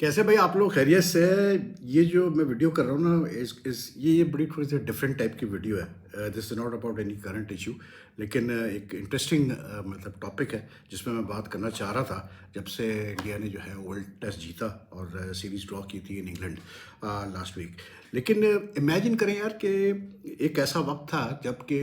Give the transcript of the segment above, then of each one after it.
कैसे भाई आप लोग खैरियत से? ये जो मैं वीडियो कर रहा हूँ ना, इस ये बड़ी थोड़ी सी डिफरेंट टाइप की वीडियो है। This is not about any current issue, लेकिन एक इंटरेस्टिंग मतलब टॉपिक है जिसमें मैं बात करना चाह रहा था। जब से इंडिया ने जो है वर्ल्ड टेस्ट जीता और सीरीज़ ड्रॉ की थी इन इंग्लैंड लास्ट वीक। लेकिन इमेजिन करें यार कि एक ऐसा वक्त था जबकि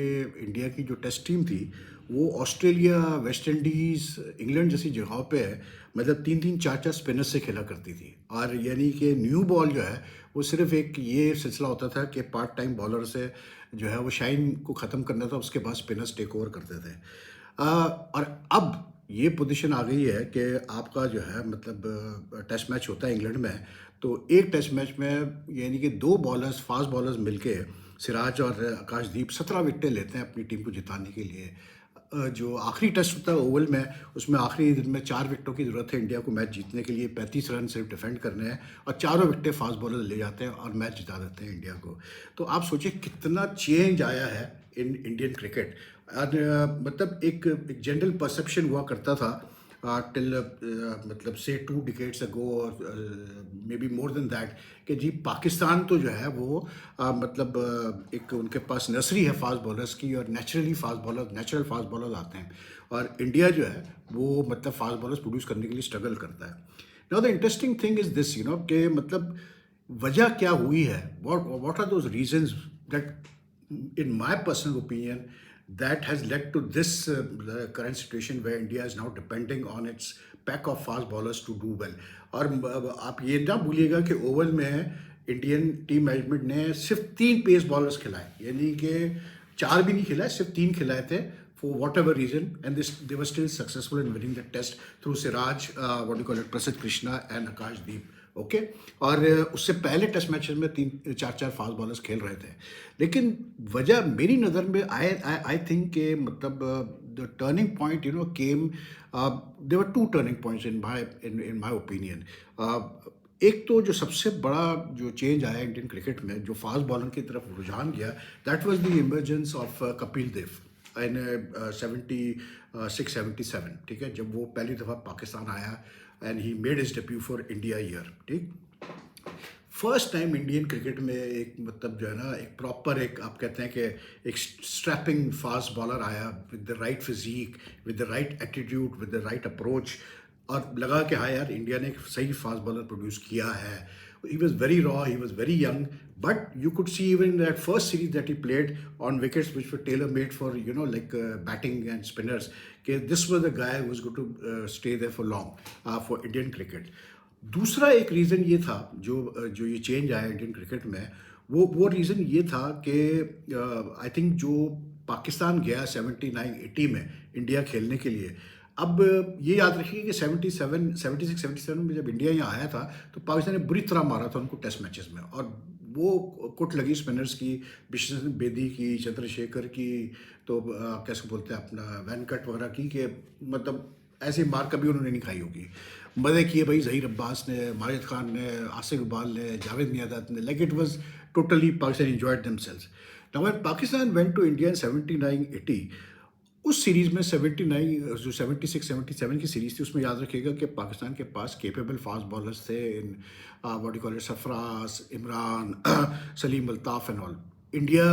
इंडिया की जो टेस्ट टीम थी वो ऑस्ट्रेलिया, वेस्ट इंडीज़, इंग्लैंड जैसी जगहों पे मतलब 3-3 4-4 स्पिनर से खेला करती थी। और यानी कि न्यू बॉल जो है वो सिर्फ एक ये सिलसिला होता था कि पार्ट टाइम बॉलर से जो है वो शाइन को ख़त्म करना था, उसके बाद स्पिनर्स टेक ओवर करते थे। और अब ये पोजीशन आ गई है कि आपका जो है मतलब टेस्ट मैच होता है इंग्लैंड में, तो एक टेस्ट मैच में यानी कि 2 बॉलर्स, फास्ट बॉलर्स मिलके सिराज और आकाशदीप 17 विकेटें लेते हैं अपनी टीम को जिताने के लिए। जो आखिरी टेस्ट होता है ओवल में, उसमें आखिरी दिन में 4 विकेटों की ज़रूरत है इंडिया को मैच जीतने के लिए। 35 रन सिर्फ डिफेंड करने हैं और चारों विकेटें फास्ट बॉलर ले जाते हैं और मैच जिता देते हैं इंडिया को। तो आप सोचिए कितना चेंज आया है इन इंडियन क्रिकेट। और मतलब एक जनरल परसेप्शन हुआ करता था टिल मतलब से 2 डिकेड्स अगो और may be more than that, कि जी पाकिस्तान तो जो है वो मतलब एक उनके पास नर्सरी है फास्ट बॉलर्स की और नेचुरल फास्ट बॉलर्स आते हैं। और इंडिया जो है वो मतलब फास्ट बॉलर्स प्रोड्यूस करने के लिए स्ट्रगल करता है। Now the interesting thing is this, you know, कि मतलब वजह क्या हुई है, what are those reasons that in my personal opinion that has led to this the current situation where India is now depending on its pack of fast bowlers to do well. और आप ये ना भूलिएगा कि Oval में Indian team management ने सिर्फ 3 pace bowlers खिलाए, यानी कि 4 भी नहीं खिलाए, सिर्फ 3 खिलाए थे for whatever reason, and this they were still successful in winning the test through Siraj, what do you call it, Prasidh Krishna and Akashdeep. Okay. और उससे पहले टेस्ट मैचेस में 3-4 फास्ट बॉलर्स खेल रहे थे। लेकिन वजह मेरी नज़र में आई थिंक के मतलब the turning point you know came, there were 2 turning points in my opinion. एक तो जो सबसे बड़ा जो चेंज आया इंडियन क्रिकेट में, जो फास्ट बॉलर की तरफ रुझान गया, that was the emergence of Kapil Dev in 76-77, ठीक है, जब वो पहली दफ़ा पाकिस्तान आया and he made his debut for India year, ठीक। फर्स्ट टाइम इंडियन क्रिकेट में एक मतलब जो है ना एक प्रॉपर, एक आप कहते हैं कि एक स्ट्रैपिंग फास्ट बॉलर आया with the right physique, with the right attitude, with the right approach, और लगा कि हाँ यार इंडिया ने एक सही फास्ट बॉलर प्रोड्यूस किया है। He was very raw, he was very young, but you could see even in that first series that he played on wickets which were tailor-made for, you know, like batting and spinners, कि this was the guy who was going to stay there for long for Indian cricket. दूसरा एक reason ये था जो ये change आया Indian cricket में, वो रीज़न ये था कि आई थिंक जो पाकिस्तान गया 79-80 में इंडिया खेलने के लिए। अब ये याद रखिए कि 76-77 में जब इंडिया यहाँ आया था तो पाकिस्तान ने बुरी तरह मारा था उनको टेस्ट मैचेस में, और वो कुट लगी स्पिनर्स की, विश्वनाथन बेदी की, चंद्रशेखर की, तो कैसे बोलते हैं अपना वेंकट वगैरह की, कि मतलब ऐसी मार कभी उन्होंने नहीं खाई होगी। मज़े किए भाई ज़हीर अब्बास ने, माजिद खान ने, आसिफ इकबाल ने, जावेद मियाँदाद ने, like it was totally Pakistan enjoyed themselves. Now when Pakistan went to India in 79-80, उस सीरीज़ में 79 जो 76-77 की सीरीज़ थी, उसमें याद रखिएगा कि पाकिस्तान के पास केपेबल फास्ट बॉलर्स थे in what you call it, Sarfaraz, Imran, Salim Altaf and all. India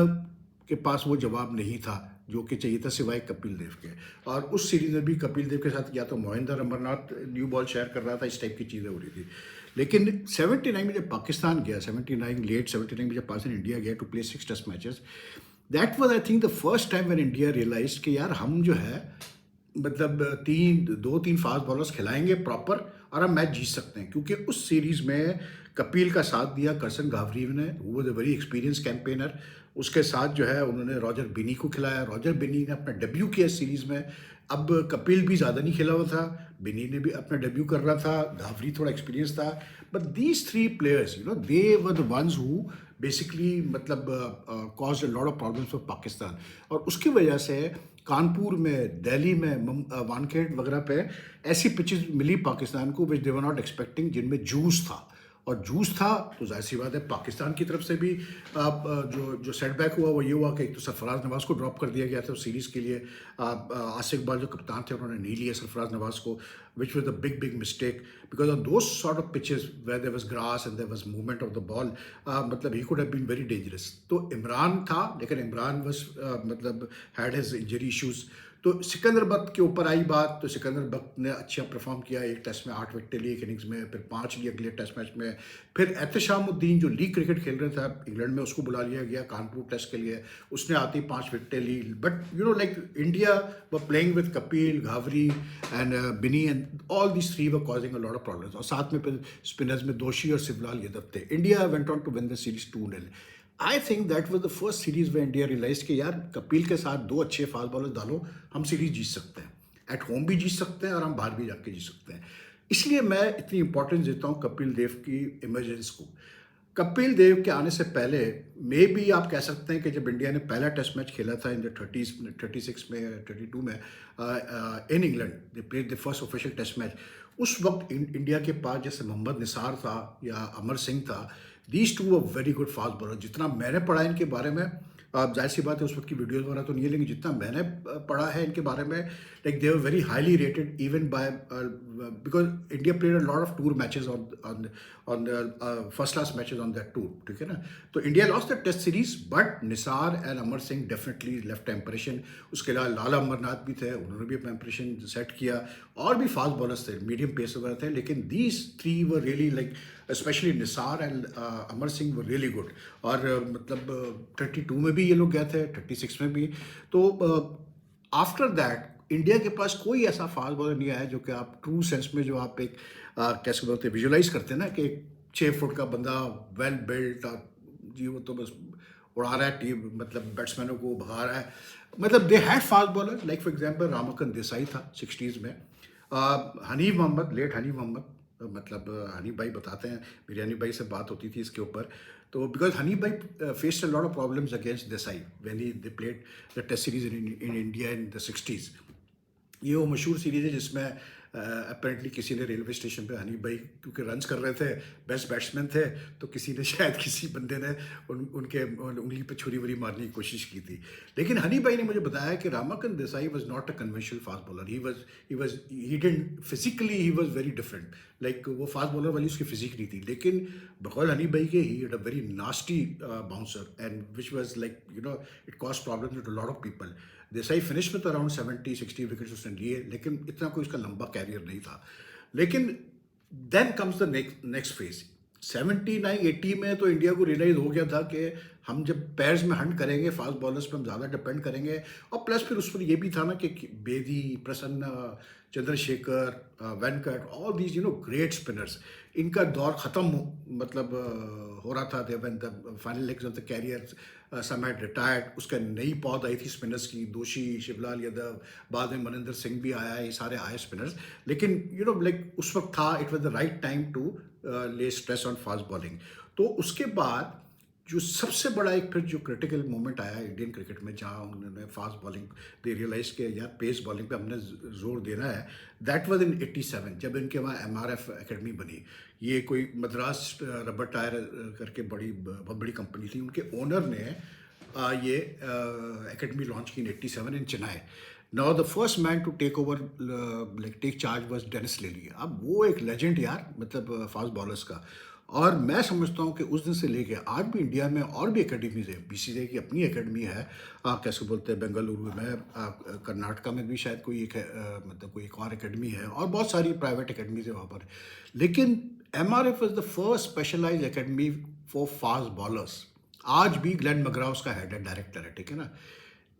के पास वो जवाब नहीं था जो कि चाहिए था सिवाय कपिल देव के। और उस सीरीज़ में भी कपिल देव के साथ या तो Mohinder Amarnath new ball share कर रहा था, इस टाइप की चीज़ें हो रही थी। लेकिन 79 में जब पाकिस्तान गया, 79 लेट 79 में जब पाकिस्तान इंडिया गया to play 6 test matches, that was I think the first time when India realized कि यार हम जो है मतलब 2-3 फास्ट बॉलर्स खिलाएंगे प्रॉपर और हम मैच जीत सकते हैं। क्योंकि उस सीरीज़ में कपिल का साथ दिया करसन गावरी ने, वो was a very experience campaigner. उसके साथ जो है उन्होंने रॉजर बिनी को खिलाया, रॉजर बिनी ने अपना डेब्यू किया इस सीरीज़ में। अब कपिल भी ज़्यादा नहीं खेला हुआ था, बिनी ने भी अपना डेब्यू कर रहा था, गावरी थोड़ा एक्सपीरियंस था, but these 3 players, you know, they were the ones who basically मतलब caused a lot of problems for Pakistan. और उसकी वजह से कानपुर में, दिल्ली में, वानखेड़ वगैरह पे ऐसी पिचेस मिली पाकिस्तान को विच दे वर नॉट एक्सपेक्टिंग, जिनमें जूस था। और जूस था, तो जाहिर सी बात है पाकिस्तान की तरफ से भी जो सेटबैक हुआ वो ये हुआ कि एक तो सरफराज नवाज़ को ड्रॉप कर दिया गया था सीरीज़ के लिए। आसिफ इकबाल जो कप्तान थे उन्होंने नहीं लिया सरफराज नवाज़ को, which was the big mistake, because on those sort of pitches where there was grass and there was movement of the ball, मतलब he could have been very dangerous. तो इमरान था, लेकिन इमरान वाज मतलब हैड हिज इंजरी इशूज़। तो सिकंदर बख्त के ऊपर आई बात, तो सिकंदर बख्त ने अच्छा परफॉर्म किया, एक टेस्ट में 8 विकेटें ली एक इनिंग्स में, फिर 5 ली अगले टेस्ट मैच में। फिर एहतशामुद्दीन जो लीग क्रिकेट खेल रहा था इंग्लैंड में, उसको बुला लिया गया कानपुर टेस्ट के लिए, उसने आती 5 विकेटें ली। But you know like India were playing with Kapil, Ghavri and Binny and all these three were causing a lot of problems. और साथ में फिर स्पिनर्स में दोषी और सिवलाल यादव थे। India went on to win the series 2-0। I think that was the first series में India realize कि यार कपिल के साथ 2 अच्छे फास्ट बॉलर डालो, हम सीरीज जीत सकते हैं, एट होम भी जीत सकते हैं और हम बाहर भी जाके जीत सकते हैं। इसलिए मैं इतनी इंपॉर्टेंस देता हूँ कपिल देव की इमरजेंस को। कपिल देव के आने से पहले मे भी आप कह सकते हैं कि जब इंडिया ने पहला टेस्ट मैच खेला था इन द 36 में 32 में in England, they played the first official test match, उस वक्त इंडिया के पास जैसे मोहम्मद निसार था या अमर सिंह था, these two a very good fast bowler. जितना मैंने पढ़ा इनके बारे में, जाहिर सी बात है उस वक्त की वीडियोज़ वगैरह तो नहीं है, लेकिन जितना मैंने पढ़ा है इनके बारे में, like they were very highly rated even by, because India played a lot of tour matches on first class matches on that tour, ठीक है ना। तो India lost the test series, but Nisar and Amar Singh definitely left impression. उसके अलावा लाला अमरनाथ भी थे, उन्होंने भी अपना इंप्रेशन सेट किया, और भी फास्ट बॉलर्स थे, मीडियम पेस वगैरह थे, लेकिन these 3 were really like specially Nisar and Amar Singh were really good. और मतलब 32 में भी ये लोग गए थे, 36 में भी। तो आफ्टर दैट इंडिया के पास कोई ऐसा फास्ट बॉलर नहीं आया जो कि आप ट्रू सेंस में, जो आप एक कैसे बोलते हैं, विजुलाइज करते हैं ना कि एक 6 फुट का बंदा वेल बिल्ट, जी वो तो बस उड़ा रहा है टीम, मतलब बैट्समैनों को भगा रहा है। मतलब they had fast bowler, like for example Ramakant Desai था 60s में, हनीफ मोहम्मद, लेट हनीफ मोहम्मद, मतलब हनीफ भाई बताते हैं, मेरी हनीफ भाई से बात होती थी इसके ऊपर। तो बिकॉज हनीफ भाई faced a lot of problems against Desai when they played the test series in India in the 60s। ये वो मशहूर सीरीज़ है जिसमें अपेरेंटली किसी ने रेलवे स्टेशन पे हनीफ भाई क्योंकि रन्स कर रहे थे, बेस्ट बैट्समैन थे, तो किसी ने शायद किसी बंदे ने उनके उंगली पे छुरी वुरी मारने की कोशिश की थी। लेकिन हनीफ भाई ने मुझे बताया कि Ramakant Desai was not a conventional fast bowler, he didn't physically, he was very different, like वो फास्ट बॉलर वाली उसकी फिजिक नहीं थी। लेकिन बकौल हनीफ भाई के, he had a very nasty bouncer and which was like you know it cause problem to lot of people. Desai finish में तो अराउंड 70-60 विकेट्स उसने लिए, लेकिन इतना कोई उसका लंबा कैरियर नहीं था। लेकिन then comes the next phase 79-80 में, तो इंडिया को रियलाइज हो गया था कि हम जब पैर्स में हंट करेंगे फास्ट बॉलर्स पे हम ज़्यादा डिपेंड करेंगे, और प्लस फिर उस पर यह भी था ना कि Bedi, Prasanna, Chandrasekhar, Venkat, all these great spinners, इनका दौर ख़त्म मतलब हो रहा था। They when the final legs of the career some had retired, उसका नई पौध आई थी स्पिनर्स की, दोषी, शिवलाल यादव, बाद में मनिंदर सिंह भी आया, ये सारे आए स्पिनर्स। लेकिन लाइक उस वक्त था, it was the right time to lay stress on fast bowling. तो उसके बाद जो सबसे बड़ा एक फिर जो क्रिटिकल मोमेंट आया इंडियन क्रिकेट में, जहाँ उन्होंने फास्ट बॉलिंग दे रियलाइज किया यार पेस बॉलिंग पे हमने जोर देना है, दैट वाज इन 87, जब इनके वहाँ MRF एकेडमी बनी। ये कोई मद्रास रबर टायर करके बहुत बड़ी कंपनी थी, उनके ओनर ने ये एकेडमी लॉन्च की in 87 in Chennai. Now the first man to take over like take charge was Dennis Lillee. अब वो एक लेजेंड यार, मतलब फास्ट बॉलर्स का। और मैं समझता हूँ कि उस दिन से लेके आज भी इंडिया में और भी एकेडमीज है, BCCI की अपनी एकेडमी है, कैसे बोलते हैं, बेंगलुरु में, कर्नाटका में भी शायद कोई एक मतलब कोई एक और एकेडमी है, और बहुत सारी प्राइवेट एकेडमीज है वहाँ पर। लेकिन MRF is the first specialise academy for fast bowlers. आज भी ग्लेन मगरा उसका हेड है, डायरेक्टर है, ठीक है ना।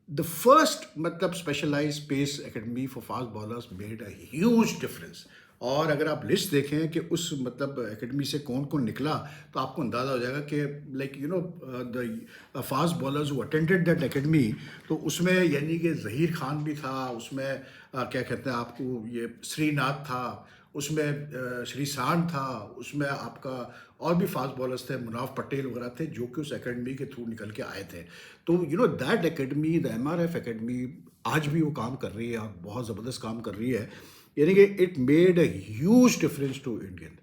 द फर्स्ट मतलब specialise pace academy for fast bowlers made a huge difference. और अगर आप लिस्ट देखें कि उस मतलब एकेडमी से कौन कौन निकला, तो आपको अंदाज़ा हो जाएगा कि like the fast bowlers who attended that academy, तो उसमें यानी कि ज़हीर खान भी था, उसमें क्या कहते हैं आपको, ये श्रीनाथ था, उसमें श्री सांड था, उसमें आपका और भी फास्ट बॉलर्स थे, मुनाफ पटेल वगैरह थे, जो कि उस एकेडमी के थ्रू निकल के आए थे। तो that academy, the MRF academy, आज भी वो काम कर रही है और बहुत ज़बरदस्त काम कर रही है, यानी कि it made a huge difference to Indian.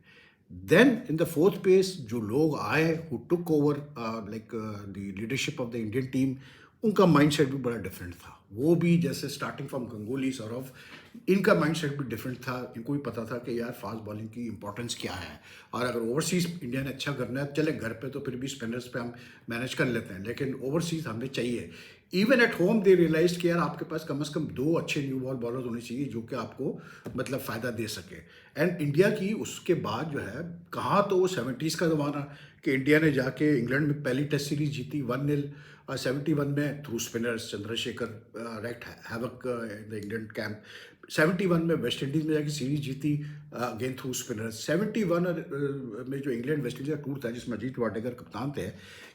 Then in the fourth phase जो लोग आए who took over like the leadership of the Indian team, उनका माइंडसेट भी बड़ा डिफरेंट था। वो भी जैसे स्टार्टिंग फ्रॉम गंगोली सौरव, इनका माइंडसेट भी डिफरेंट था। इनको भी पता था कि यार फास्ट बॉलिंग की इंपॉर्टेंस क्या है, और अगर ओवरसीज़ इंडिया ने अच्छा करना है, चले घर पे तो फिर भी स्पिनर्स पे हम मैनेज कर लेते हैं, लेकिन ओवरसीज़ हमें चाहिए। Even at home they realize कि यार आपके पास कम से कम दो अच्छे न्यू बॉल बॉलर होने चाहिए जो कि आपको मतलब फ़ायदा दे सके। एंड इंडिया की उसके बाद जो है, कहाँ तो वो 70s का ज़माना कि इंडिया ने जाके इंग्लैंड में पहली टेस्ट सीरीज जीती 1-0 71 में through spinners Chandrasekhar wrecked havoc in the England camp. 71 में वेस्ट इंडीज़ में जाके सीरीज जीती अगेन थ्रू स्पिनर्स। 71 में जो इंग्लैंड वेस्ट इंडीज का टूर था जिसमें अजीत वाडेकर कप्तान थे,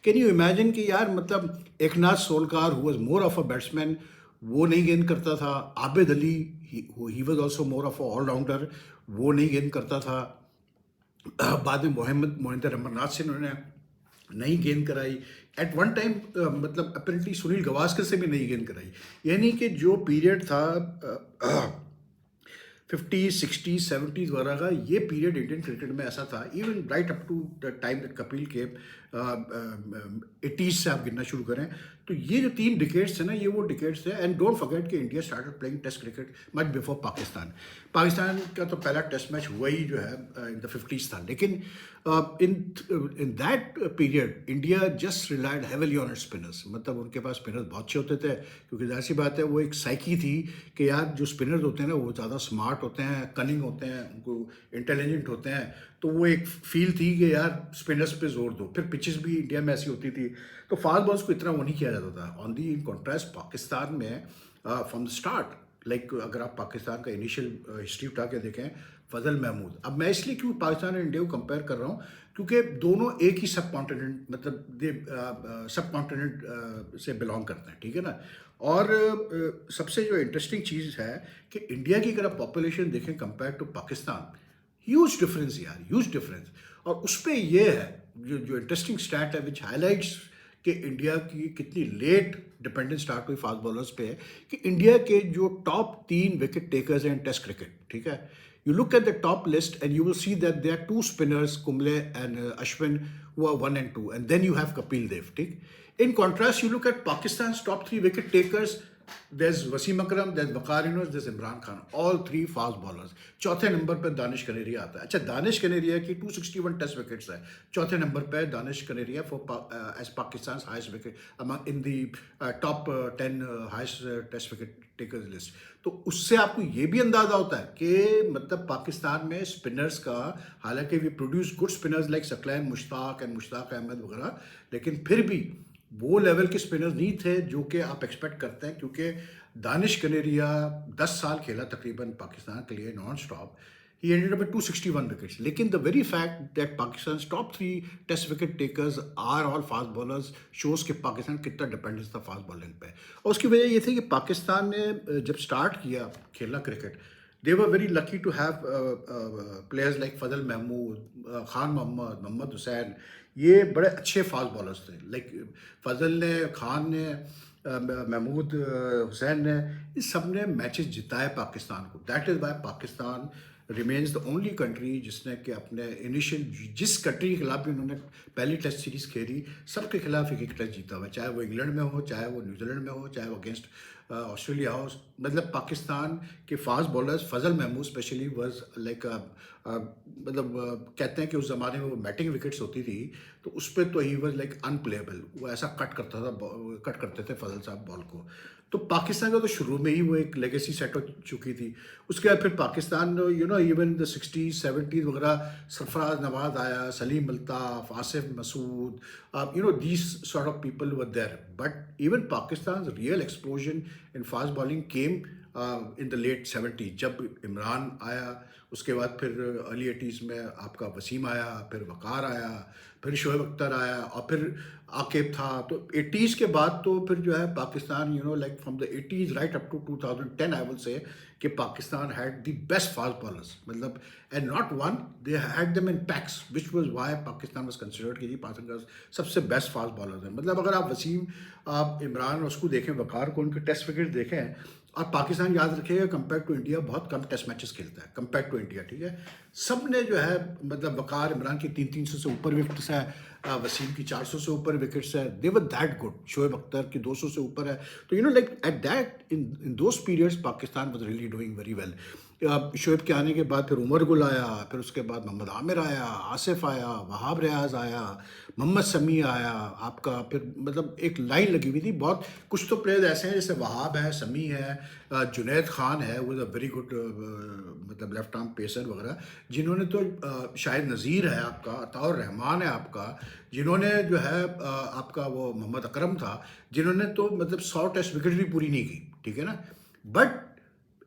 कैन यू इमेजिन कि यार मतलब Eknath Solkar who was more of a batsman, वो नहीं गेंद करता था। Abid Ali he was also more of a allrounder, वो नहीं गेंद करता था। बाद में मोहम्मद मोहिंदर अमरनाथ से उन्होंने नई गेंद कराई। एट वन टाइम मतलब अपेरेंटली सुनील गवास्कर से भी नई गेंद कराई। यानी कि जो पीरियड था 50, 60, 70 वगैरह का, ये पीरियड इंडियन क्रिकेट में ऐसा था, even right up to the time that Kapil के 80s से आप गिनना शुरू करें, तो ये जो 3 डिकेड्स थे ना, ये वो डिकेड्स थे। एंड डोंट फॉरगेट कि India started playing test cricket much before Pakistan. Pakistan का तो पहला टेस्ट मैच हुआ ही जो है इन द 50s था, लेकिन in in that period India just relied heavily on its spinners. मतलब उनके पास स्पिनर्स बहुत अच्छे होते थे, क्योंकि जाहिर सी बात है वो एक साइकी थी कि यार जो स्पिनर्स होते हैं ना, वो ज़्यादा स्मार्ट होते हैं, कनिंग होते हैं, उनको इंटेलिजेंट होते हैं। तो वो एक फील थी कि यार स्पिनर्स पे जोर दो। फिर पिचेस भी इंडिया में ऐसी होती थी, तो फास्ट बॉल्स को इतना वो नहीं किया जाता था। On the in contrast Pakistan में फ्रॉम द स्टार्ट, लाइक अगर आप पाकिस्तान का इनिशियल हिस्ट्री उठा के देखें, फजल महमूद। अब मैं इसलिए क्यों पाकिस्तान और इंडिया को कंपेयर कर रहा हूँ, क्योंकि दोनों एक ही सब कॉन्टिनेंट मतलब दे सब कॉन्टिनेंट से बिलोंग करते हैं, ठीक है ना। और सबसे जो इंटरेस्टिंग चीज़ है कि इंडिया की अगर आप पॉपुलेशन देखें compare to Pakistan, huge difference यार, ह्यूज डिफरेंस। और उस पर यह है जो जो इंटरेस्टिंग स्टैट है विच हाईलाइट्स कि इंडिया की कितनी लेट डिपेंडेंस स्टार्ट हुई फास्ट बॉलर्स पे, कि इंडिया के जो टॉप 3 विकेट टेकर्स हैं टेस्ट क्रिकेट, ठीक है। You look at the top list and you will see that there are 2 spinners, Kumble and Ashwin, who are 1 and 2, and then you have Kapil Dev. ठीक? In contrast, you look at Pakistan's top 3 wicket takers. There's Wasim Akram, there's Waqar Yunus, there's Imran Khan. All 3 fast bowlers. चौथे number पर दानिश कनेरिया आता है। अच्छा, दानिश कनेरिया की 261 test wickets है। चौथे number पर Danish Kaneria for as Pakistan highest wicket in the top 10 highest test wicket takers list. तो उससे आपको ये भी अंदाजा होता है कि मतलब पाकिस्तान में स्पिनर्स का, हालांकि we produce good spinners like Saqlain Mushtaq and Mushtaq Ahmed वगैरह, लेकिन फिर भी वो लेवल के स्पिनर्स नहीं थे जो कि आप एक्सपेक्ट करते हैं। क्योंकि दानिश कनेरिया 10 साल खेला तकरीबन पाकिस्तान के लिए non stop. He ended up with 261 wickets. लेकिन the very fact that Pakistan's top 3 test wicket takers are all fast bowlers shows कि पाकिस्तान कितना डिपेंडेंस था फास्ट बॉलिंग पे। और उसकी वजह ये थी कि पाकिस्तान ने जब स्टार्ट किया खेलना cricket, they were very lucky to have players like Fazal Mahmood, Khan Mohammad, Mohammad Hussain. ये बड़े अच्छे फास्ट बॉलर्स थे। लाइक फजल ने, खान ने, महमूद, हुसैन ने, इस सब ने मैचेस जिताए पाकिस्तान को। That is why Pakistan remains the only country जिसने कि अपने इनिशियल, जिस कंट्री के खिलाफ भी उन्होंने पहली टेस्ट सीरीज़ खेली, सबके खिलाफ एक टेस्ट जीता हुआ है। चाहे वो इंग्लैंड में हो, चाहे वो न्यूजीलैंड में हो, चाहे वो अगेंस्ट ऑस्ट्रेलिया हो। मतलब पाकिस्तान के fast bowlers, Fazal Mahmood specially was like मतलब कहते हैं कि उस ज़माने में वो बैटिंग विकेट्स होती थी, तो उस पर तो ही वाज लाइक अनप्लेएबल। वो ऐसा कट करता था, कट करते थे फजल साहब बॉल को। तो पाकिस्तान का तो शुरू में ही वो एक लेगेसी सेट हो चुकी थी। उसके बाद फिर Pakistan even the 60s 70s वगैरह, सरफराज नवाज आया, Salim Altaf, Asif Masood, these sort of people were there. But even Pakistan's real explosion in fast bowling came in the late 70s, जब इमरान आया। उसके बाद फिर अर्ली 80s में आपका वसीम आया, फिर वकार आया, फिर शोएब अख्तर आया, और फिर आकिब था। तो 80s के बाद तो फिर जो है Pakistan like from the 80s right up to 2010 I will say कि Pakistan had the best fast bowlers. मतलब and not one, they had them in packs, which was why Pakistan was considered कि पाकिस्तान का सबसे बेस्ट फास्ट बॉलर्स हैं। मतलब अगर आप वसीम, आप इमरान उसको देखें, वकार को, उनके टेस्ट विकेट देखें, और पाकिस्तान याद रखिएगा कंपेयर टू इंडिया बहुत कम टेस्ट मैचेस खेलता है कंपेयर टू इंडिया, ठीक है। सब ने जो है मतलब वकार इमरान की 300 से ऊपर विकेट्स है, वसीम की 400 से ऊपर विकेट्स है, they were that good. Shoaib Akhtar की 200 से ऊपर है। तो you know like at that in those periods Pakistan was really doing very well. Shoaib के आने के बाद फिर उमर गुल आया, फिर उसके बाद मोहम्मद आमिर आया, आसिफ आया, वहाब रियाज आया, मोहम्मद समी आया आपका, फिर मतलब एक लाइन लगी हुई थी बहुत। कुछ तो प्लेयर्स ऐसे हैं जैसे वहाब है, समी है, जुनैद खान है, वो अ वेरी गुड मतलब लेफ्ट आर्म पेसर वगैरह, जिन्होंने तो शायद नज़ीर है आपका, अताउर रहमान है आपका, जिन्होंने जो है आपका वो मोहम्मद अकरम था, जिन्होंने तो मतलब 100 टेस्ट विकेट भी पूरी नहीं की, ठीक है ना। But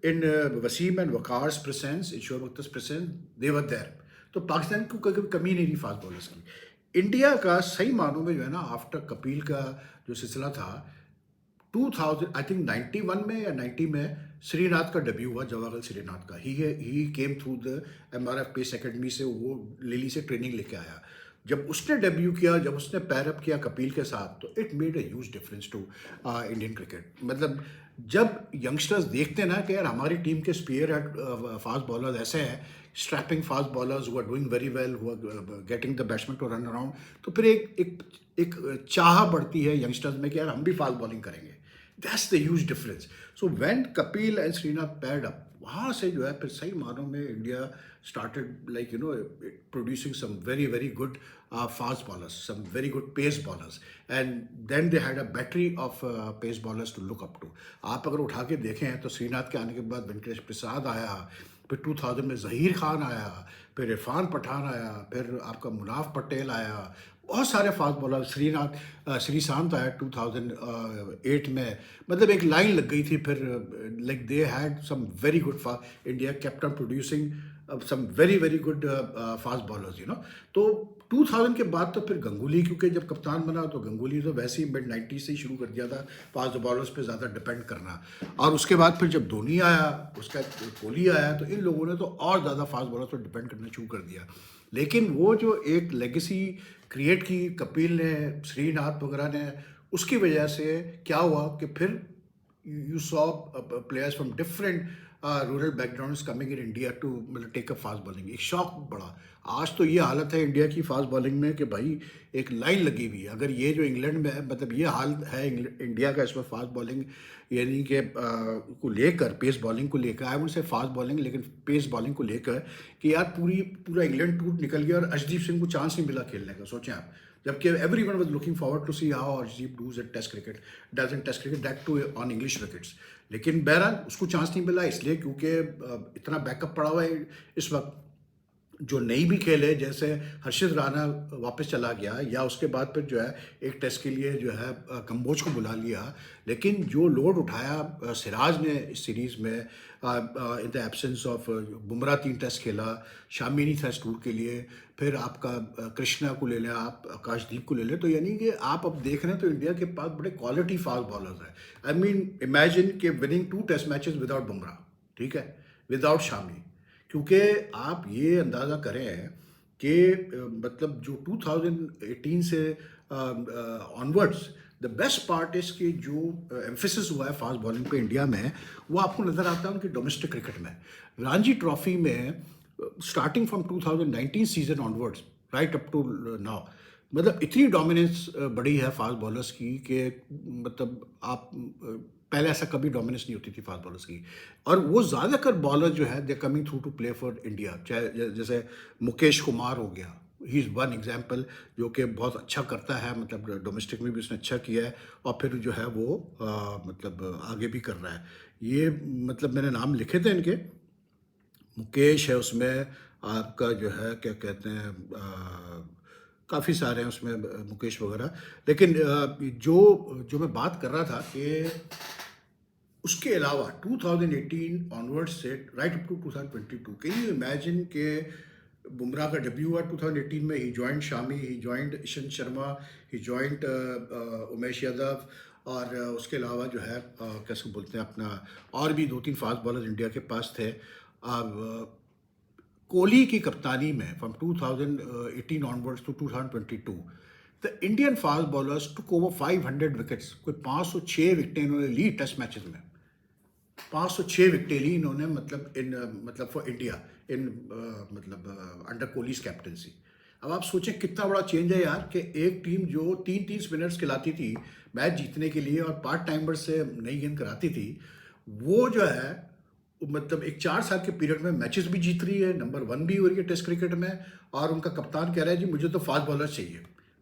in Wasim and Waqar's presence, in Shoaib Akhtar's presence, they were there. तो पाकिस्तान को कभी कमी नहीं रही फास्ट बॉलर्स की। इंडिया का सही मानों में जो है ना आफ्टर कपिल का जो सिलसिला था 2000 आई थिंक 91 में या 90 में श्रीनाथ का डेब्यू हुआ, जवाहरलाल श्रीनाथ का। He came through the MRF pace academy से, वो दिल्ली से ट्रेनिंग लेके आया। जब उसने डेब्यू किया, जब उसने पैरअप किया कपिल के साथ, तो it made a huge difference to Indian cricket. मतलब जब यंगस्टर्स देखते हैं ना कि यार हमारी टीम के स्पीयर फास्ट बॉलर्स ऐसे हैं, strapping fast bowlers who are doing very well, who are getting the batsman to run around, तो फिर एक चाह बढ़ती है यंगस्टर्स में कि यार हम भी फास्ट बॉलिंग करेंगे। That's the huge difference. So when Kapil and Srinath pad up, वहाँ से जो है फिर सही मानों में India started like you know producing some very very good fast bowlers, some very good pace bowlers, and then they had a battery of pace bowlers to look up to. आप अगर उठा के देखें तो श्रीनाथ के आने के बाद वेंकटेश प्रसाद आया, फिर 2000 में जहीर खान आया, फिर इरफान पठान आया, फिर आपका मुनाफ पटेल आया, बहुत सारे फास्ट बॉलर, श्रीशांत आया 2008 में। मतलब एक लाइन लग गई थी फिर, like they had some very good India kept on producing some very very good fast bowlers, you know. तो 2000 के बाद तो फिर गंगुली, क्योंकि जब कप्तान बना तो गंगुली तो वैसे ही मिड 90 से ही शुरू कर दिया था फास्ट बॉलर्स पे ज़्यादा डिपेंड करना। और उसके बाद फिर जब धोनी आया, उसका कोहली आया, तो इन लोगों ने तो और ज़्यादा फास्ट बॉलर्स पर डिपेंड करना शुरू कर दिया। लेकिन वो जो एक लेगेसी क्रिएट की कपिल ने, श्रीनाथ वगैरह ने, उसकी वजह से क्या हुआ कि फिर you saw players from different rural backgrounds coming in India to मतलब टेक अ फास्ट बॉलिंग। एक शौक बढ़ा। आज तो ये हालत है इंडिया की फास्ट बॉलिंग में कि भाई एक लाइन लगी हुई है। अगर ये जो इंग्लैंड में है, मतलब ये हाल है इंडिया का इसमें फास्ट बॉलिंग यानी कि को लेकर, पेस बॉलिंग को लेकर, I would say fast bowling लेकिन पेस बॉलिंग को लेकर, कि यार पूरा इंग्लैंड टूट निकल गया और अर्शदीप सिंह को चांस नहीं मिला खेलने का। सोचें आप, जबकि everyone was looking forward to see how Arshdeep does in test cricket, that too on English wickets. लेकिन बहरहाल उसको चांस नहीं मिला इसलिए क्योंकि इतना बैकअप पड़ा हुआ है इस वक्त। जो नहीं भी खेले, जैसे हर्षित राणा वापस चला गया, या उसके बाद फिर जो है एक टेस्ट के लिए जो है कंबोज को बुला लिया, लेकिन जो लोड उठाया सिराज ने इस सीरीज़ में in the absence of Bumrah 3 test खेला, शामी नहीं था इस टूर के लिए, फिर आपका कृष्णा को ले लें, आप आकाशदीप को ले लें, तो यानी कि आप अब देख रहे हैं तो इंडिया के पास बड़े क्वालिटी फास्ट बॉलर्स हैं। आई मीन इमेजिन के winning 2 test matches without Bumrah, ठीक है, विदाउट शामी। क्योंकि आप ये अंदाज़ा करें कि मतलब जो 2018 से onwards the best part is कि जो एम्फेसिस हुआ है फास्ट बॉलिंग पे इंडिया में, वो आपको नज़र आता है उनकी डोमेस्टिक क्रिकेट में। रणजी ट्रॉफी में starting from 2019 season onwards right up to now, मतलब इतनी डोमिनेंस बढ़ी है फास्ट बॉलर्स की कि मतलब आप पहले ऐसा कभी डोमिनेंस नहीं होती थी फास्ट बॉलर्स की। और वो ज़्यादातर बॉलर जो है they coming through to play for India, चाहे जैसे मुकेश कुमार हो गया, ही इज़ वन एग्जाम्पल, जो कि बहुत अच्छा करता है, मतलब डोमेस्टिक में भी उसने अच्छा किया है और फिर जो है वो मतलब आगे भी कर रहा है। ये मतलब मैंने नाम लिखे थे इनके, मुकेश है उसमें, आपका जो है क्या कहते हैं काफ़ी सारे हैं उसमें मुकेश वगैरह। लेकिन जो जो मैं बात कर रहा था कि उसके अलावा 2018 ऑनवर्ड्स से right up to 2022, can you imagine के बुमराह का डेब्यू हुआ 2018 में, he joined Shami, he joined Ishant Sharma, he joined Umesh Yadav, और उसके अलावा जो है कैसे बोलते हैं अपना, और भी 2-3 फास्ट बॉलर्स इंडिया के पास थे। कोहली की कप्तानी में from 2018 onwards to 2022 the Indian fast bowlers took over 500 wickets, कोई 506 विकेटें इन्होंने ली टेस्ट मैचेस में। 506 विकेटें ली इन्होंने, मतलब इन मतलब फॉर इंडिया इन मतलब अंडर कोहलीज कैप्टनसी। अब आप सोचें कितना बड़ा चेंज है यार, कि एक टीम जो 3-3 स्पिनर्स खिलाती थी मैच जीतने के लिए और पार्ट टाइमर से नई गेंद कराती थी, वो जो है मतलब एक 4 साल के पीरियड में मैचेस भी जीत रही है, नंबर 1 भी हो रही है टेस्ट क्रिकेट में। और उनका कप्तान कह रहा है जी मुझे तो फास्ट बॉलर चाहिए,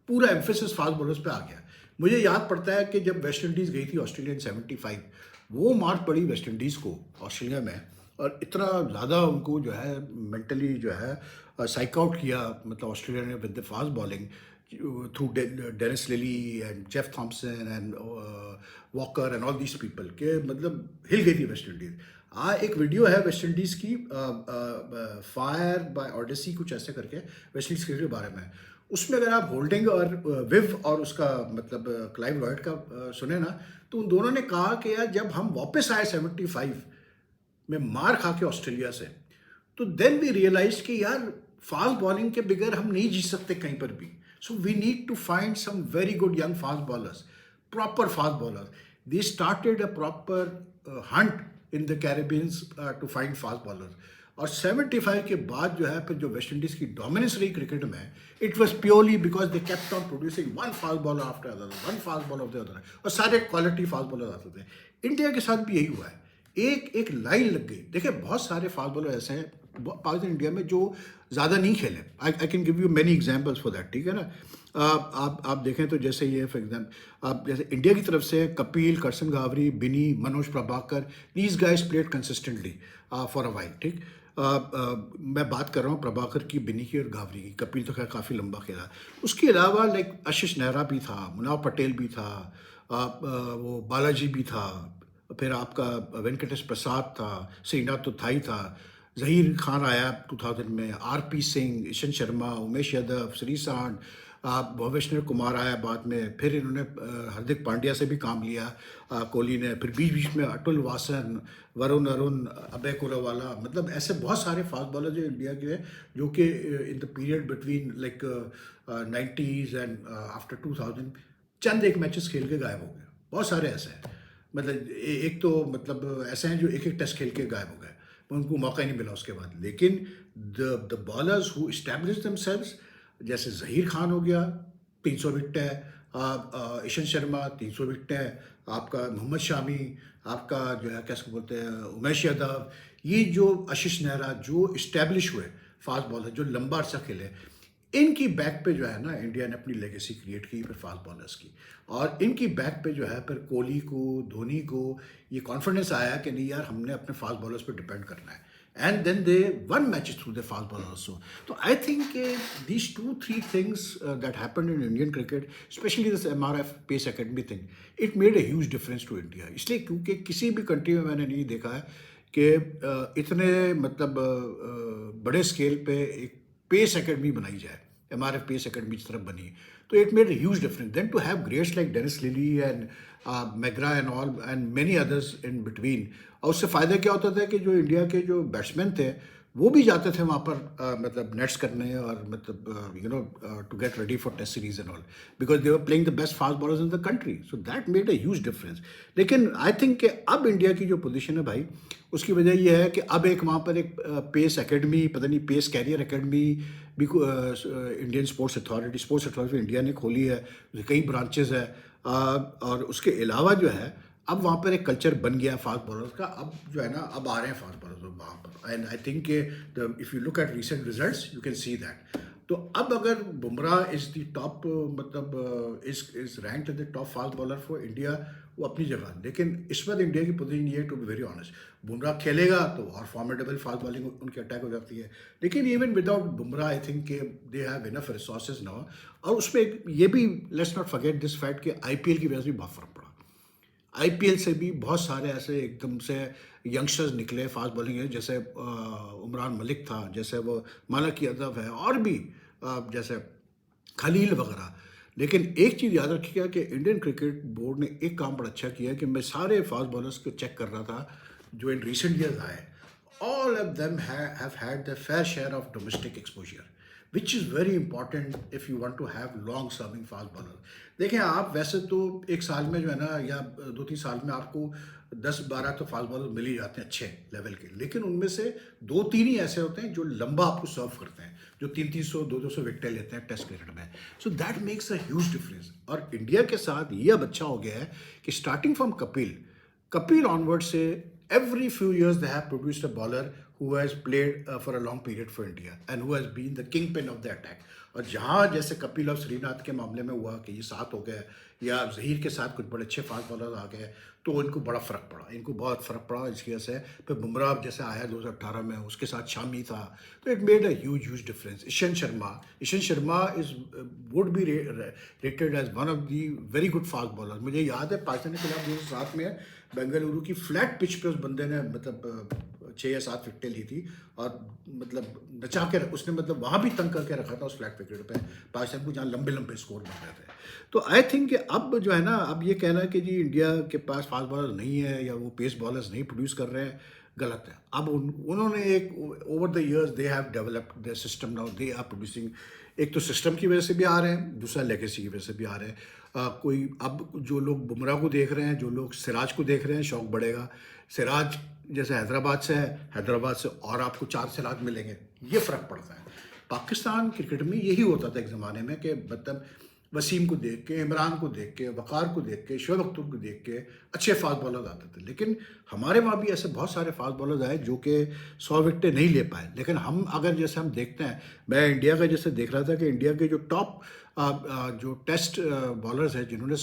पूरा एम्फेसिस फास्ट बॉलर्स पे आ गया। मुझे याद पड़ता है कि जब वेस्ट इंडीज़ गई थी ऑस्ट्रेलिया इन 75, वो मार पड़ी वेस्ट इंडीज़ को ऑस्ट्रेलिया में, और इतना ज़्यादा उनको जो है मेंटली जो है साइक आउट किया, मतलब ऑस्ट्रेलिया ने with the fast bowling through Dennis Lillee and Jeff Thomson and Walker and all these people के, मतलब हिल गई थी वेस्ट इंडीज़। एक वीडियो है वेस्ट इंडीज़ की, फायर बाय ऑडिसी कुछ ऐसे करके वेस्ट इंडीज़ के बारे में। उसमें अगर आप होल्डिंग और विव और उसका मतलब क्लाइव लॉयड का सुने ना, तो उन दोनों ने कहा कि यार जब हम वापस आए 75 में मार खा के ऑस्ट्रेलिया से, तो देन वी रियलाइज कि यार फास्ट बॉलिंग के बगैर हम नहीं जीत सकते कहीं पर भी। So we need to find some very good young fast bowlers, proper fast bowlers. They started a proper hunt in the Caribbeans to find fast bowlers. और 75 के बाद जो है फिर जो वेस्ट इंडीज़ की डोमिनेंस रही क्रिकेट में, it was purely because they kept on producing one fast bowler after other, one fast bowler of the other, और सारे क्वालिटी फास्ट बॉलर आते थे। इंडिया के साथ भी यही हुआ है, एक एक लाइन लग गई। देखिए बहुत सारे फास्ट बॉलर ऐसे हैं पाकिस्तान इंडिया में जो ज़्यादा नहीं खेले। I can give you many examples for that, ठीक है ना। आप देखें तो जैसे ये फॉर एग्जाम्पल आप जैसे इंडिया की तरफ से कपिल, करसन गावरी, बिनी, Manoj Prabhakar, these guys played consistently for a while, ठीक। मैं बात कर रहा हूँ प्रभाकर की, बिनी की और गावरी की। कपिल तो खैर काफ़ी लंबा खेला। उसके अलावा लाइक आशीष नेहरा भी था, मुनाफ पटेल भी था, वो बालाजी भी था, फिर आपका वेंकटेश प्रसाद था, श्रीनाथ तो था ही था, जहीर खान आया 2000 में, आरपी सिंह, ईशन शर्मा, उमेश यादव, श्री सांड, भुवनेश्वर कुमार आया बाद में। फिर इन्होंने हार्दिक पांड्या से भी काम लिया कोहली ने। फिर बीच बीच में अतुल वासन, वरुण अरुण, अभय कुरवाला, मतलब ऐसे बहुत सारे फास्ट बॉलर जो इंडिया के हैं, जो कि in the period between like 90s and after 2000 चंद एक मैचेस खेल के गायब हो गए। बहुत सारे ऐसे हैं, मतलब एक तो मतलब ऐसे हैं जो एक एक टेस्ट खेल के गायब हो गए, उनको मौका ही नहीं मिला उसके बाद। लेकिन the bowlers who establish themselves, जैसे जहीर खान हो गया 300 विकेट है, ईशन शर्मा 300 विकेट है, आपका मोहम्मद शामी, आपका जो है कैसे बोलते हैं उमेश यादव, ये जो आशीष नेहरा, जो इस्टेब्लिश हुए फास्ट बॉलर जो लंबा अर्सा खेले, इनकी बैक पे जो है ना इंडिया ने अपनी लेगेसी क्रिएट की फिर फास्ट बॉलर्स की। और इनकी बैक पे जो है फिर कोहली को, धोनी को ये कॉन्फिडेंस आया कि नहीं यार हमने अपने फास्ट बॉलर्स पे डिपेंड करना है, and then they won matches through the fast bowler also. तो I think these 2-3 things that happened in Indian cricket, especially this MRF pace academy thing, it made a huge difference to India. इसलिए क्योंकि किसी भी country में मैंने नहीं देखा है कि इतने मतलब बड़े स्केल पे एक पेस अकेडमी बनाई जाए, MRF पेस अकेडमी की तरफ बनी। तो it made huge difference then to have greats like Dennis Lillee and McGrath and all and many others in between. और उससे फ़ायदा क्या होता था कि जो इंडिया के जो बैट्समैन थे वो भी जाते थे वहाँ पर मतलब नेट्स करने, और मतलब you know to get ready for test series and all, because they were playing the best fast bowlers in the country. So that made a huge difference. लेकिन आई थिंक कि अब इंडिया की जो position है भाई, उसकी वजह यह है कि अब एक वहाँ पर एक पेस अकेडमी, पता नहीं पेस कैरियर अकेडमी भी इंडियन स्पोर्ट्स अथॉरिटी इंडिया ने खोली है, कई ब्रांचेज है। और उसके अलावा जो है अब वहाँ पर एक कल्चर बन गया फास्ट बॉलर्स का। अब जो है ना अब आ रहे हैं फास्ट बॉलर्स वहाँ पर, and I think if you look at recent results you can see that. तो अब अगर बुमराह इज़ द टॉप मतलब is ranked the top fast bowler for India, वो अपनी जगह। लेकिन इस वक्त इंडिया की पोजीशन ये है, to be very honest, Bumrah खेलेगा तो और फॉर्मेडेबल फास्ट बॉलिंग उनकी अटैक हो जाती है। लेकिन even without Bumrah I think they have enough resources now. और उसमें ये भी let's not forget this fact कि IPL की वजह से भी बहुत फर्क पड़ा। IPL से भी बहुत सारे ऐसे एकदम से यंगस्टर्स निकले फास्ट बॉलिंग है, जैसे उमरान मलिक था, जैसे वो मालक यादव है, और भी जैसे खलील वगैरह। लेकिन एक चीज़ याद रखिएगा कि इंडियन क्रिकेट बोर्ड ने एक काम बड़ा अच्छा किया कि मैं सारे फास्ट बॉलर्स को चेक कर रहा था जो इन रिसेंट ईयर्स आए, all of them have had the fair share of domestic exposure. Which is very important if you want to have long serving fast bowler. देखें आप वैसे तो एक साल में जो है ना या 2-3 साल में आपको 10-12 तो फास्ट बॉलर मिल ही जाते हैं अच्छे लेवल के, लेकिन उनमें से 2-3 ही ऐसे होते हैं जो लंबा आपको सर्व करते हैं, जो 300-300 200 विकेटें लेते हैं टेस्ट क्रिकेट में। So that makes a huge difference. और इंडिया के साथ ये अब अच्छा हो गया है कि स्टार्टिंग फ्रॉम कपिल onward से every few years they have produced a bowler who has played for a long period for India and who has been the kingpin of the attack. और जहाँ जैसे कपिल और श्रीनाथ के मामले में हुआ कि ये साथ हो गए या जहीर के साथ कुछ बड़े अच्छे फास्ट बॉलर आ गए तो इनको बड़ा फ़र्क पड़ा, इनको बहुत फ़र्क पड़ा इसकी वजह से। फिर बुमराह जैसे आया 2018 में, उसके साथ शामी था, तो it made a huge difference. Ishant Sharma is would be rated as one of the very good fast bowler. मुझे याद है पाकिस्तान के खिलाफ 2007 में बेंगलुरु की फ्लैट पिच पे उस बंदे ने मतलब 6 या 7 विकेटें ली थी और मतलब नचा के उसने मतलब वहाँ भी तंग करके रखा था उस फ्लैट विकेट पे पाकिस्तान को, जहाँ लंबे लंबे स्कोर बन रहे थे। तो आई थिंक अब जो है ना, अब ये कहना है कि जी इंडिया के पास फास्ट बॉलर नहीं है या वो पेस बॉलर्स नहीं प्रोड्यूस कर रहे हैं, गलत है। अब उन्होंने एक over the years they have developed their system, now they are producing. एक तो सिस्टम की वजह से भी आ रहे हैं, दूसरा लेगेसी की वजह से भी आ रहे हैं। कोई अब जो लोग बुमराह को देख रहे हैं, जो लोग सिराज को देख रहे हैं, शौक बढ़ेगा। सिराज जैसे हैदराबाद से है, हैदराबाद से और आपको 4 सिराज मिलेंगे, ये फ़र्क पड़ता है। पाकिस्तान क्रिकेट में यही होता था एक ज़माने में कि मतलब वसीम को देख के, इमरान को देख के, वक़ार को देख के, शोएब अख्तर को देख के अच्छे फास्ट बॉलर आते थे। लेकिन हमारे वहाँ भी ऐसे बहुत सारे फास्ट बॉलर आए जो कि 100 विकेटें नहीं ले पाए। लेकिन हम अगर जैसे हम देखते हैं, मैं इंडिया का जैसे देख रहा था कि इंडिया के जो टॉप जो टेस्ट बॉलर्स हैं जिन्होंने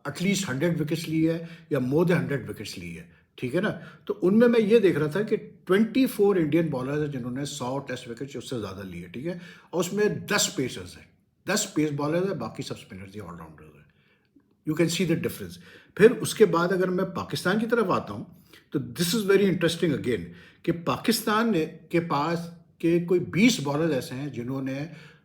एटलीस्ट 100 विकेट्स ली है या मोर देन 100 विकेट्स ली है, ठीक है ना, तो उनमें मैं ये देख रहा था कि 24 इंडियन बॉलर्स हैं जिन्होंने 100 टेस्ट विकेट्स उससे ज़्यादा लिए, ठीक है, और उसमें 10 पेसर्स हैं, 10 पेस बॉलर्स हैं, बाकी सब स्पिनर्स या ऑलराउंडर्स हैं। You can see the difference. फिर उसके बाद अगर मैं पाकिस्तान की तरफ आता हूँ तो this is very interesting again कि पाकिस्तान के पास के कोई 20 बॉलर ऐसे हैं जिन्होंने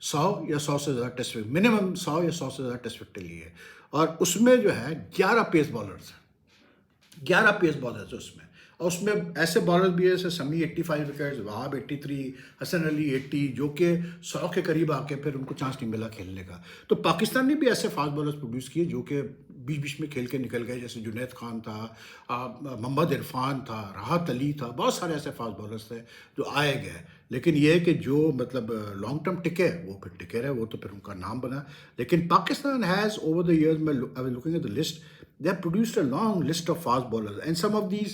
100 या 100 से ज़्यादा टेस्ट विकेट, मिनिमम 100 या 100 से ज़्यादा टेस्ट विकेट ली है। और उसमें जो है 11 पेस बॉलर्स हैं, 11 पेस बॉलर्स है उसमें। और उसमें ऐसे बॉलर भी है जैसे समी 85 विकेट्स, वहाब 83, हसन अली 80, जो कि 100 के करीब आके फिर उनको चांस नहीं मिला खेलने का। तो पाकिस्तान ने भी ऐसे फास्ट बॉलर्स प्रोड्यूस किए जो कि बीच बीच में खेल के निकल गए, जैसे जुनैद खान था, मोहम्मद इरफान था, राहत अली था, बहुत सारे ऐसे फास्ट बॉलर्स थे जो आए गए। लेकिन ये है कि जो मतलब लॉन्ग टर्म टिके वो फिर टिके रहे, वो तो फिर उनका नाम बना। लेकिन Pakistan has over the years, मैं I was looking at the list, they have produced a long list of fast bowlers and some of these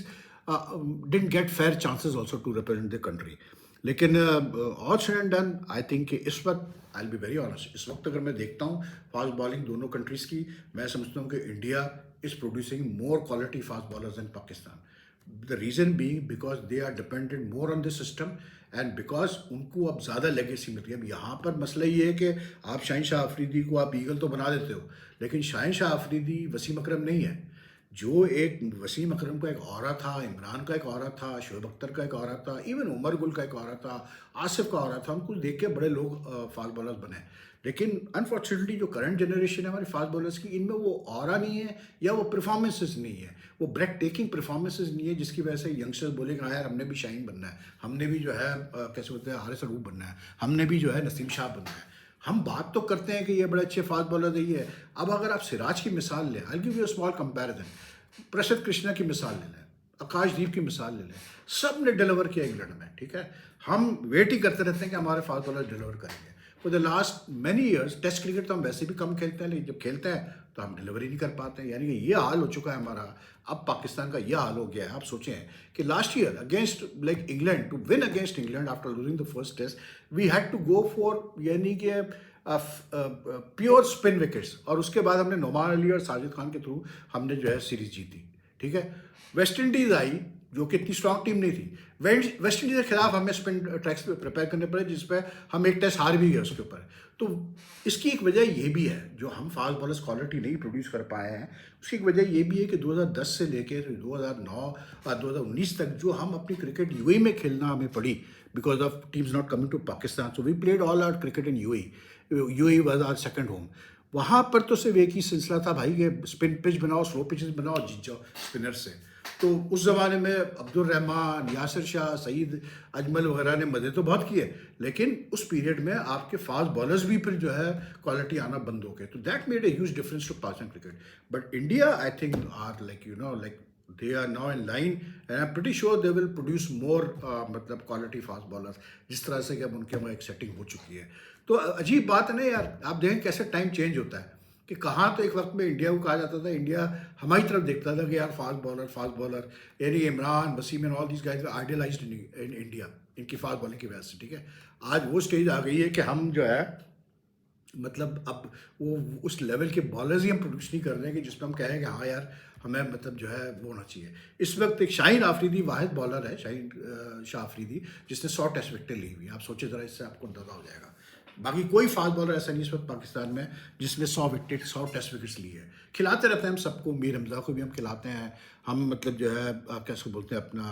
didn't get fair chances also to represent the country. लेकिन all said and done, I think कि इस वक्त I'll be very honest, इस वक्त अगर मैं देखता हूँ फास्ट बॉलिंग दोनों कंट्रीज़ की, मैं समझता हूँ कि India is producing more quality fast bowlers than Pakistan. The reason being because they are dependent more on the system and because उनको अब ज़्यादा लेगेसी मिल रही है। अब यहाँ पर मसला ये है कि आप शाहीन शाह अफरीदी को आप ईगल तो बना देते हो, लेकिन शाहीन शाह अफरीदी वसीम अकरम नहीं है। जो एक वसीम अकरम का एक औरा था, इमरान का एक औरा था, शोएब अख्तर का एक औरा था, इवन उमर गुल का एक औरा था, आसिफ का औरा था, उनको देख के बड़े लोग फास्ट बॉलर्स बने। लेकिन अनफॉर्चुनेटली जो करंट जनरेशन है हमारे फास्ट बॉलर्स की, इनमें वो ऑरा नहीं है या वो परफॉर्मेंसेस नहीं है, वो ब्रेक टेकिंग परफॉर्मेंसेस नहीं है, जिसकी वजह से यंगस्टर्स बोलेंगे हाँ यार हमने भी शाहीन बनना है, हमने भी जो है कैसे बोलते हैं हारिस अरूफ बनना है, हमने भी जो है नसीम शाह बनना है। हम बात तो करते हैं कि ये बड़े अच्छे फास्ट बॉलर है ये। अब अगर आप सिराज की मिसाल लें, I give you a small comparison, प्रसिद्ध कृष्णा की मिसाल ले लें, आकाशदीप की मिसाल ले लें, सब ने डिलीवर किया इंग्लैंड में, ठीक है। हम वेट ही करते रहते हैं कि हमारे फास्ट बॉलर डिलीवर करेंगे। For the last many years test cricket तो हम वैसे भी कम खेलते हैं, लेकिन जब खेलते हैं तो हम डिलीवरी नहीं कर पाते हैं। यानी कि ये हाल हो चुका है हमारा, अब पाकिस्तान का ये हाल हो गया है। आप सोचें कि last year against like England, to win against England after losing the first test, we had to go for यानी कि प्योर स्पिन विकेट्स, और उसके बाद हमने नोमान अली और साजिद खान के थ्रू हमने जो है सीरीज जीती, ठीक है। वेस्ट इंडीज़ आई जो कि इतनी स्ट्रॉन्ग टीम नहीं थी, वेस्ट इंडीज़ के खिलाफ हमें स्पिन ट्रैक्स पे प्रिपेयर करने पड़े, जिस पर हम एक टेस्ट हार भी गए उसके ऊपर। तो इसकी एक वजह ये भी है, जो हम फास्ट बॉलर्स क्वालिटी नहीं प्रोड्यूस कर पाए हैं, उसकी एक वजह ये भी है कि 2010 से लेकर 2009 और 2019 तक जो हम अपनी क्रिकेट यूएई में खेलना हमें पड़ी, because of teams not coming to Pakistan, so we played all our cricket in UAE. UAE was our second home. वहाँ पर तो सिर्फ एक ही सिलसिला था भाई कि स्पिन पिच बनाओ, स्लो पिचेस बनाओ, जीत जाओ स्पिनर से। तो उस ज़माने में अब्दुल रहमान, यासिर शाह, सईद अजमल वगैरह ने मज़े तो बहुत किए, लेकिन उस पीरियड में आपके फास्ट बॉलर्स भी फिर जो है क्वालिटी आना बंद हो गए, तो that made a huge difference to Pakistan cricket. But India I think are like like they are now in line and I'm pretty sure they will produce more मतलब क्वालिटी फास्ट बॉलर, जिस तरह से कि अब उनके वहाँ एक सेटिंग हो चुकी है. तो अजीब बात है ना यार, आप देखें कैसे टाइम चेंज होता है कि कहाँ तो एक वक्त में इंडिया को कहा जाता था, इंडिया हमारी तरफ देखता था कि यार फास्ट बॉलर यानी Imran, Wasim and all these guys idealized in India इनकी फास्ट बॉलिंग की वजह से. ठीक है, आज वो स्टेज आ गई है कि हम जो है मतलब अब वो उस लेवल के बॉलर्स ही हम प्रोड्यूस नहीं कर रहे हैं कि जिसमें हम कह रहे हैं कि हाँ यार हमें मतलब जो है वो होना चाहिए. इस वक्त एक शाहीन आफरीदी वाहिद बॉलर है, शाहीन शाह आफरीदी, जिसने 100 टेस्ट विकेटें ली हुई. आप सोचे ज़रा, इससे आपको अंदाजा हो जाएगा. बाकी कोई फास्ट बॉलर ऐसा नहीं इस वक्त पाकिस्तान में जिसने 100 टेस्ट विकेट्स ली है. खिलाते रहते हैं हम सबको, मीर हमजा को भी हम खिलाते हैं. हम मतलब जो है कैसे बोलते हैं अपना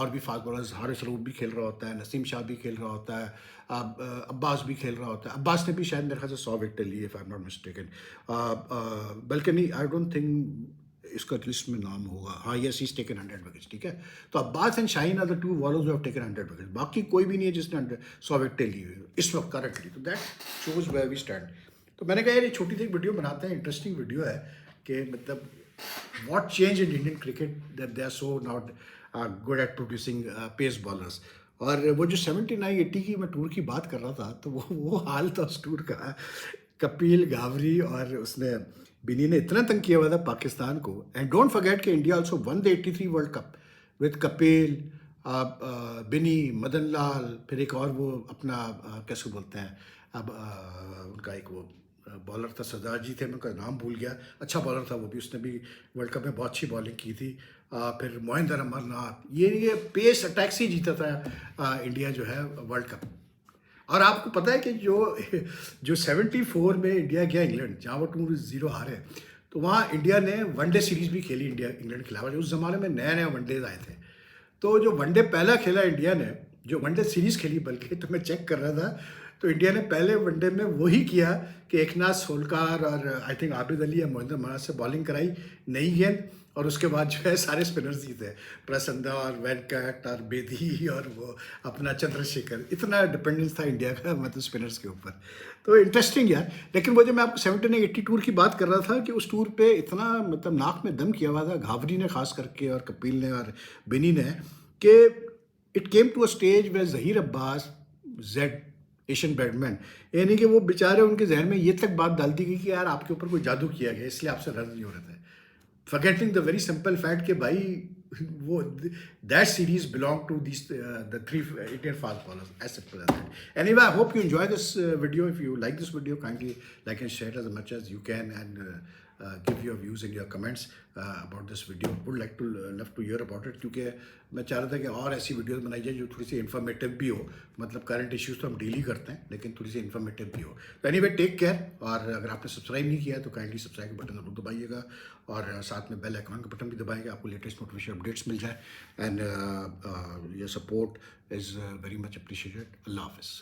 और भी फास्ट बॉलर्स, हारिस रऊफ भी खेल रहा होता है, नसीम शाह भी खेल रहा होता है, अब्बास भी खेल रहा होता है. अब्बास ने भी शायद मेरे ख्याल से 100 विकेट ली, if I am not mistaken. बल्कि नहीं, आई डोंट थिंक इसका लिस्ट में नाम होगा. हाँ, yes, he is taken 100 wickets. ठीक है, तो Abbas and Shaheen are the two bowlers who have taken 100 wickets. बाकी कोई भी नहीं है जिसने 100 विकेटें ली हुई इस वक्त करंटली. तो that shows where we stand. तो मैंने कहा यार ये छोटी सी एक वीडियो बनाते हैं, इंटरेस्टिंग वीडियो है कि मतलब what change in Indian cricket that they are so not good at producing pace bowlers. और वो जो 79-80 की मैं टूर की बात कर रहा था, तो वो हाल था उस टूर का. कपिल, गावरी और उसने बिनी ने इतना तंग किया हुआ था पाकिस्तान को. एंड डोंट फॉरगेट कि India also one the 83 world cup with Kapil, बिनी, मदन लाल, फिर एक और वो अपना कैसे बोलते हैं अब उनका एक वो बॉलर था, सरदार जी थे, मैं उनका नाम भूल गया. अच्छा बॉलर था वो भी, उसने भी वर्ल्ड कप में बहुत अच्छी बॉलिंग की थी. फिर मोहिंदर अमरनाथ, ये पेस अटैक से ही जीता था इंडिया जो है वर्ल्ड कप. और आपको पता है कि जो 74 में इंडिया गया इंग्लैंड, जहाँ वो 2-0 हारे, तो वहाँ इंडिया ने वनडे सीरीज़ भी खेली इंडिया इंग्लैंड के खिलाफ. उस ज़माने में नए नए वनडेज आए थे, तो जो वनडे पहला खेला इंडिया ने, जो वनडे सीरीज़ खेली बल्कि, तो मैं चेक कर रहा था, तो इंडिया ने पहले वनडे में वही किया कि एकनाथ सोलकर और आई थिंक आबिद अली या मोहिंदर अमरनाथ से बॉलिंग कराई, नई गेंद, और उसके बाद जो है सारे स्पिनर्स ही थे, प्रसन्ना और वेंकट और बेदी और वो अपना चंद्रशेखर. इतना डिपेंडेंस था इंडिया का मतलब स्पिनर्स के ऊपर. तो इंटरेस्टिंग यार. लेकिन वो जो मैं आपको 79-80 टूर की बात कर रहा था कि उस टूर पे इतना मतलब नाक में दम किया हुआ था घावरी ने खास करके और कपिल ने और बिनी ने, कि it came to a stage way Zaheer Abbas, the Asian batsman, यानी कि वो बेचारे उनके जहन में ये तक बात डाल दी गई कि यार आपके ऊपर कोई जादू किया गया इसलिए आपसे रन नहीं हो रहे थे. Forgetting the very simple fact कि भाई वो that series belong to these the 3 Indian fast bowlers, as simple as that. Anyway, I hope you enjoy this video. If you like this video, kindly like and share it as much as you can, and give your views and your comments about this video. Would like to love to hear about it, क्योंकि मैं चाह रहा था कि और ऐसी videos बनाई जाए जो थोड़ी सी इन्फॉर्मेटिव भी हो. मतलब करंट इश्यूज तो हम डेली करते हैं, लेकिन थोड़ी सी इन्फॉर्मेटिव भी हो. तो एनीवे, टेक केयर. और अगर आपने सब्सक्राइब नहीं किया तो काइंडली सब्सक्राइब का बटन जरूर दबाइएगा, और साथ में बेल आइकन का बटन भी दबाएंगे, आपको लेटेस्ट नोटिफिकेशन अपडेट्स मिल जाए. And your support is very much appreciated. अल्लाह हाफिज़.